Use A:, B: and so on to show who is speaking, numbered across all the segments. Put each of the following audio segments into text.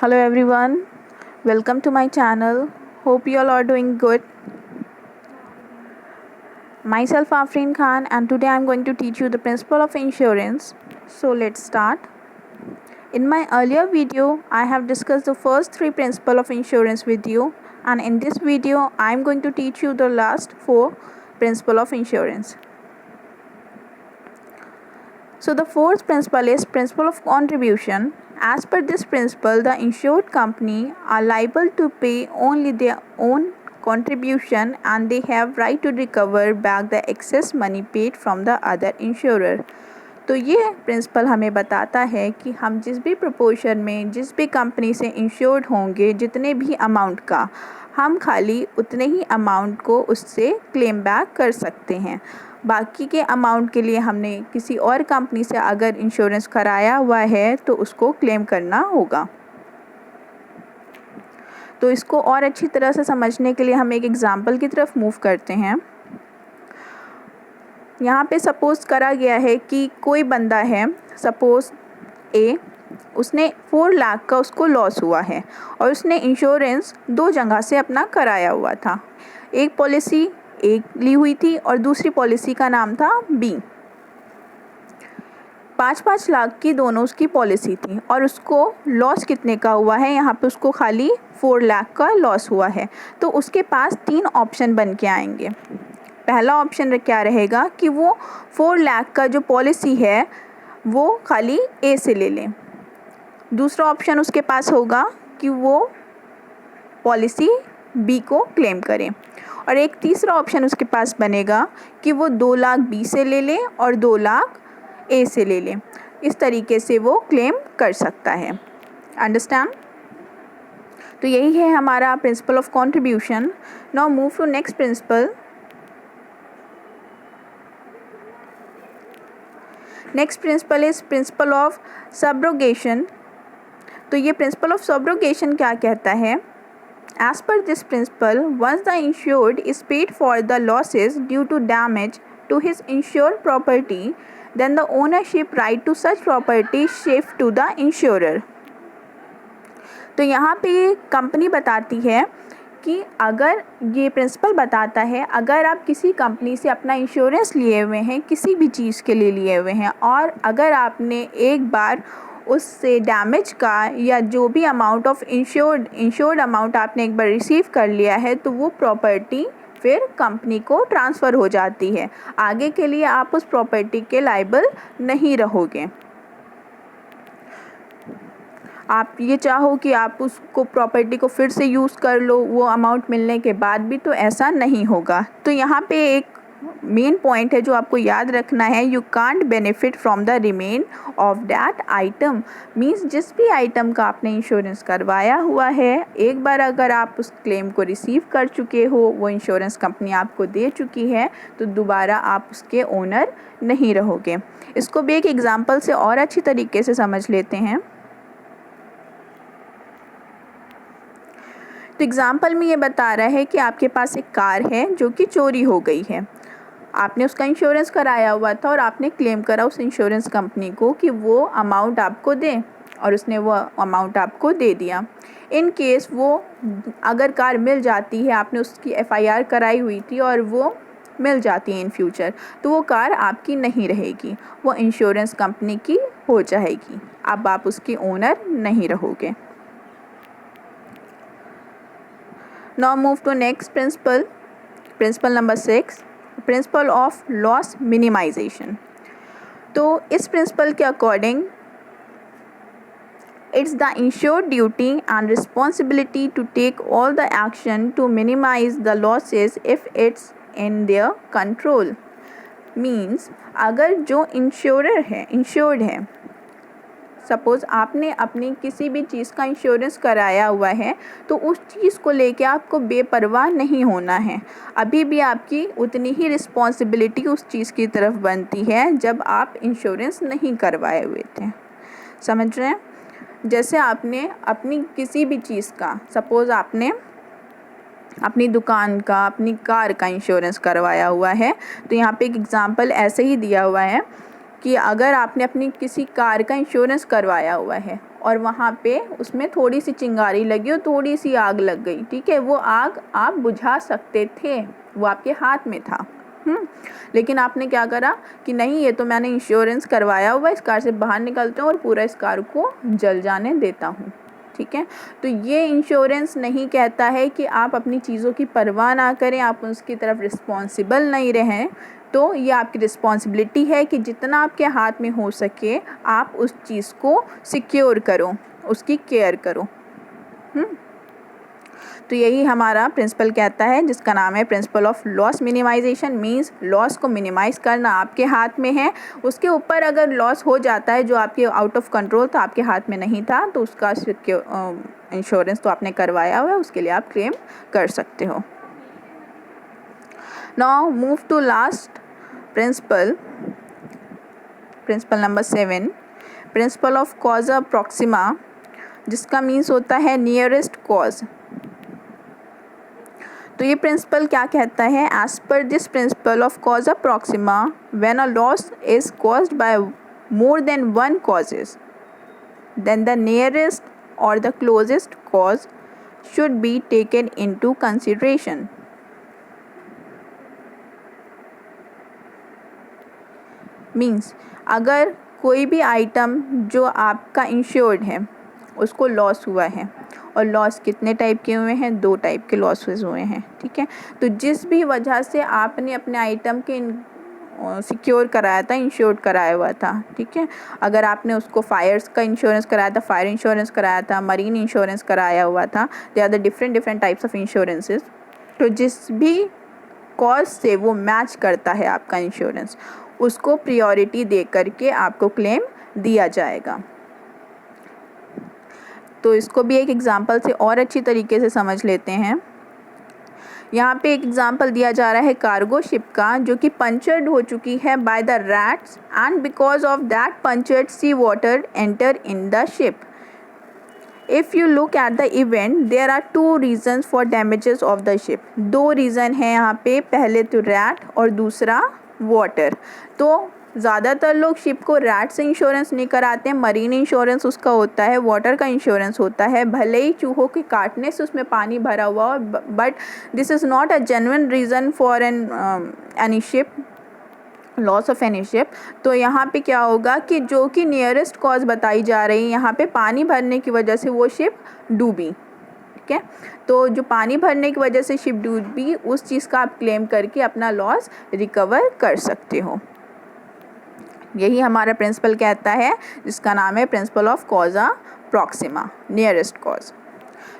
A: Hello everyone, welcome to my channel. Hope you all are doing good. Myself Afreen Khan and today I am going to teach you the principle of insurance. So let's start. In my earlier video, I have discussed the first 3 principles of insurance with you, and in this video I am going to teach you the last 4 principles of insurance. So the fourth principle is principle of contribution. As per this principle, the insured company are liable to pay only their own contribution and they have right to recover back the excess money paid from the other insurer. तो ये principal हमें बताता है कि हम जिस भी proportion में जिस भी कंपनी से इंश्योर्ड होंगे, जितने भी अमाउंट का, हम खाली उतने ही अमाउंट को उससे क्लेम बैक कर सकते हैं। बाकी के अमाउंट के लिए हमने किसी और कंपनी से अगर इंश्योरेंस कराया हुआ है तो उसको क्लेम करना होगा। तो इसको और अच्छी तरह से समझने के लिए हम एक एग्ज़ाम्पल की तरफ मूव करते हैं। यहाँ पे सपोज़ करा गया है कि कोई बंदा है, सपोज़ ए, उसने 4 लाख का उसको लॉस हुआ है और उसने इंश्योरेंस 2 जगह से अपना कराया हुआ था। एक पॉलिसी एक ली हुई थी और दूसरी पॉलिसी का नाम था बी। 5-5 लाख की दोनों उसकी पॉलिसी थी और उसको लॉस कितने का हुआ है, यहाँ पे उसको खाली 4 लाख का लॉस हुआ है। तो उसके पास 3 ऑप्शन बन के आएंगे। पहला ऑप्शन क्या रहेगा कि वो 4 लाख का जो पॉलिसी है वो खाली ए से ले लें। दूसरा ऑप्शन उसके पास होगा कि वो पॉलिसी बी को क्लेम करें और एक तीसरा ऑप्शन उसके पास बनेगा कि वो 2 लाख बी से ले लें और 2 लाख ए से ले लें। इस तरीके से वो क्लेम कर सकता है। अंडरस्टैंड? तो यही है हमारा principle of contribution. Now move to next principle. Next principle is principle of subrogation. तो ये प्रिंसिपल ऑफ सब्रोगेशन क्या कहता है? As per this principle, once the insured is paid for the losses due to damage to his insured property, then the ownership right to such property shift to the insurer. तो यहाँ पे company बताती है कि अगर ये principal बताता है, अगर आप किसी कंपनी से अपना इंश्योरेंस लिए हुए हैं, किसी भी चीज़ के लिए लिए हुए हैं, और अगर आपने एक बार उससे डैमेज का या जो भी अमाउंट ऑफ इंश्योर्ड अमाउंट आपने एक बार रिसीव कर लिया है, तो वो प्रॉपर्टी फिर कंपनी को ट्रांसफ़र हो जाती है। आगे के लिए आप उस प्रॉपर्टी के लायबल नहीं रहोगे। आप ये चाहो कि आप उसको प्रॉपर्टी को फिर से यूज़ कर लो वो अमाउंट मिलने के बाद भी, तो ऐसा नहीं होगा। तो यहाँ पे एक मेन पॉइंट है जो आपको याद रखना है, you can't benefit from the remain of that item. Means जिस भी आइटम का आपने इंश्योरेंस करवाया हुआ है, एक बार अगर आप उस क्लेम को रिसीव कर चुके हो, वो इंश्योरेंस कंपनी आपको दे चुकी है, तो दोबारा आप उसके ओनर नहीं रहोगे। इसको भी एक एग्जाम्पल से और अच्छी तरीके से समझ लेते हैं। तो एग्ज़ाम्पल में ये बता रहा है कि आपके पास एक कार है जो कि चोरी हो गई है। आपने उसका इंश्योरेंस कराया हुआ था और आपने क्लेम करा उस इंश्योरेंस कंपनी को कि वो अमाउंट आपको दे, और उसने वो अमाउंट आपको दे दिया। इन केस वो अगर कार मिल जाती है, आपने उसकी FIR कराई हुई थी और वो मिल जाती है इन फ्यूचर, तो वो कार आपकी नहीं रहेगी, वो इंश्योरेंस कंपनी की हो जाएगी। अब आप उसके ओनर नहीं रहोगे। Now move to next principle, principle number 6, principle of loss minimization. तो इस principle के according it's the insured duty and responsibility to take all the action to minimize the losses if it's in their control. Means अगर जो insured है, suppose आपने अपनी किसी भी चीज़ का इंश्योरेंस कराया हुआ है, तो उस चीज़ को लेके आपको बेपरवाह नहीं होना है। अभी भी आपकी उतनी ही रिस्पॉन्सिबिलिटी उस चीज़ की तरफ बनती है जब आप इंश्योरेंस नहीं करवाए हुए थे। समझ रहे हैं? जैसे आपने अपनी किसी भी चीज़ का, सपोज़ आपने अपनी दुकान का, अपनी कार का इंश्योरेंस करवाया हुआ है, तो यहाँ पे एक एग्ज़ाम्पल ऐसे ही दिया हुआ है कि अगर आपने अपनी किसी कार का इंश्योरेंस करवाया हुआ है और वहाँ पे उसमें थोड़ी सी चिंगारी लगी और थोड़ी सी आग लग गई, ठीक है, वो आग आप बुझा सकते थे, वो आपके हाथ में था। लेकिन आपने क्या करा कि नहीं, ये तो मैंने इंश्योरेंस करवाया हुआ, इस कार से बाहर निकलते हैं और पूरा इस कार को जल जाने देता हूँ, ठीक है। तो ये इंश्योरेंस नहीं कहता है कि आप अपनी चीज़ों की परवाह ना करें, आप उसकी तरफ रिस्पॉन्सिबल नहीं रहें। तो ये आपकी रिस्पॉन्सिबिलिटी है कि जितना आपके हाथ में हो सके आप उस चीज़ को सिक्योर करो, उसकी केयर करो। तो यही हमारा प्रिंसिपल कहता है, जिसका नाम है principle of loss minimisation. Means loss को मिनिमाइज़ करना आपके हाथ में है। उसके ऊपर अगर लॉस हो जाता है जो आपके आउट ऑफ कंट्रोल था, आपके हाथ में नहीं था, तो उसका इंश्योरेंस तो आपने करवाया हुआ है, उसके लिए आप क्लेम कर सकते हो। Now move to last principle, principle number 7, principle of causa proxima, जिसका मीन्स होता है नियरेस्ट कॉज। तो ये प्रिंसिपल क्या कहता है, as per this principle of causa proxima, when a loss is caused by more than one causes, then the nearest और the closest cause should be taken into consideration. Means अगर कोई भी item जो आपका insured है उसको loss हुआ है, और लॉस कितने टाइप के हुए हैं, 2 टाइप के लॉसेस हुए हैं, ठीक है। तो जिस भी वजह से आपने अपने आइटम के सिक्योर कराया था, इंश्योर्ड कराया हुआ था, ठीक है, अगर आपने उसको फायर्स का इंश्योरेंस कराया था, फायर इंश्योरेंस कराया था, मरीन इंश्योरेंस कराया हुआ था, they are the different types of insurances. तो जिस भी कॉज से वो मैच करता है आपका इंश्योरेंस, उसको प्रायोरिटी दे करके आपको क्लेम दिया जाएगा। तो इसको भी एक एग्जांपल से और अच्छी तरीके से समझ लेते हैं। यहाँ पे एक एग्जांपल दिया जा रहा है कार्गो शिप का, जो कि पंचर्ड हो चुकी है by the rats, and because of that punctured sea water enter in the ship. If you look at the event, there are 2 reasons for damages of the ship. 2 reason है यहाँ पे, पहले तो रैट और दूसरा वाटर। तो ज़्यादातर लोग शिप को रैट से इंश्योरेंस नहीं कराते हैं, मरीन इंश्योरेंस उसका होता है, वाटर का इंश्योरेंस होता है। भले ही चूहों के काटने से उसमें पानी भरा हुआ हो, but this is not a genuine reason for any ship, loss of any ship. तो यहाँ पे क्या होगा कि जो कि नियरेस्ट कॉज बताई जा रही है, यहाँ पे पानी भरने की वजह से वो शिप डूबी, ठीक है। तो जो पानी भरने की वजह से शिप डूबी, उस चीज़ का आप क्लेम करके अपना लॉस रिकवर कर सकते हो। यही हमारा प्रिंसिपल कहता है, जिसका नाम है principle of causa Proxima, nearest cause.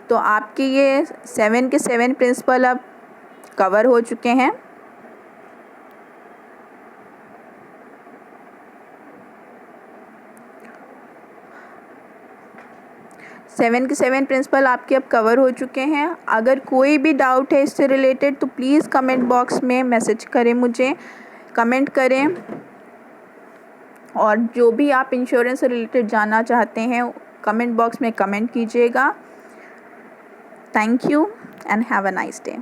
A: तो आपके ये 7 के 7 प्रिंसिपल अब कवर हो चुके हैं। सेवन के 7 प्रिंसिपल आपके अब कवर हो चुके हैं। अगर कोई भी डाउट है इससे रिलेटेड तो प्लीज़ कमेंट बॉक्स में मैसेज करें, मुझे कमेंट करें, और जो भी आप इंश्योरेंस से रिलेटेड जानना चाहते हैं कमेंट बॉक्स में कमेंट कीजिएगा। Thank you and have a nice day.